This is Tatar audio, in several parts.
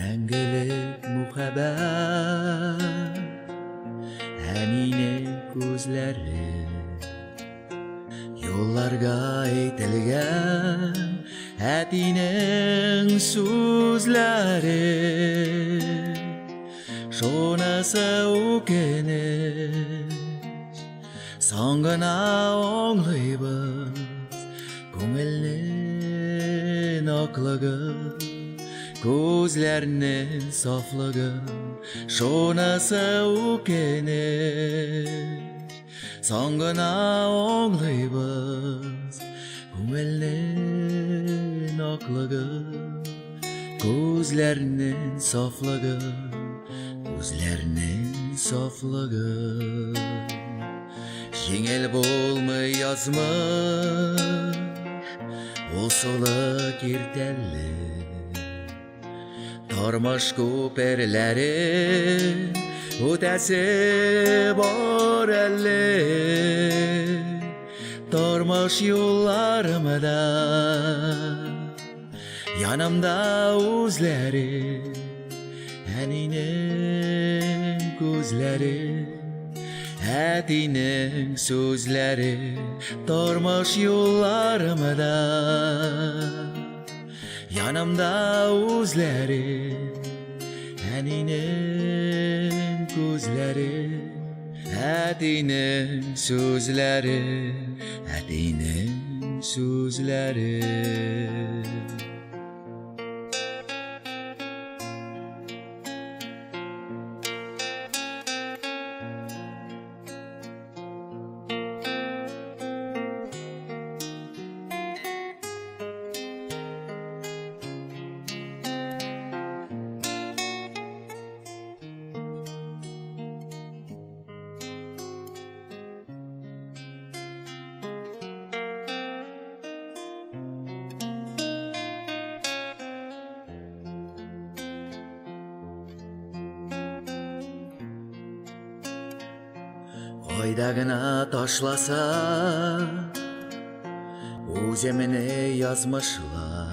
Мәңгілік мұхаббат әніне көзлері Yollarga aytilgan әтинең сөзләре Шонысы өкініш Соңғына оңлайбыз Көңілнің ақлығы Көзләрнең сафлығы Шонысы өкініш Соңғына оңлайбыз Көңілнің ақлығы Көзләрнең сафлығы Көзләрнең сафлығы Жеңіл болмай язмыш Ол солы кертәлі Тормыш көперләре Өтәсе бар әлі Тормыш юлларымда Янымда өзләре Әнинең көзләре Әтинең сөзләре Тормыш юлларымда Янымда өзләре Әнинең көзләре Әтинең сөзләре Әтинең сөзләре Ойдағына ташласа Өземіне язмышла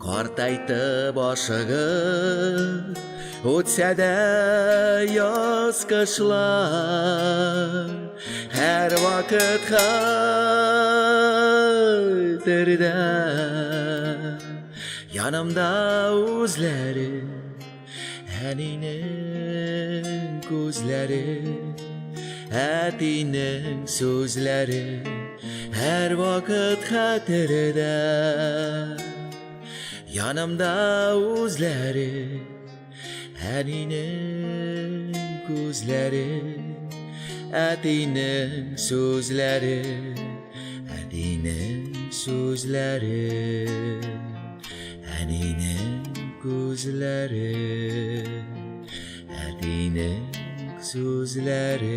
Қартайтып ашығы Өтсе де яз қышла Әр вақыт қайтырда Янымда өзлері Әнинең көзләре Әтинең сөзләре Әр вақыт хәтердә Янымда өзләре Әнинең көзләре Әтинең сөзләре Әтинең сөзләре Әнинең көзләре Әтинең сөзләре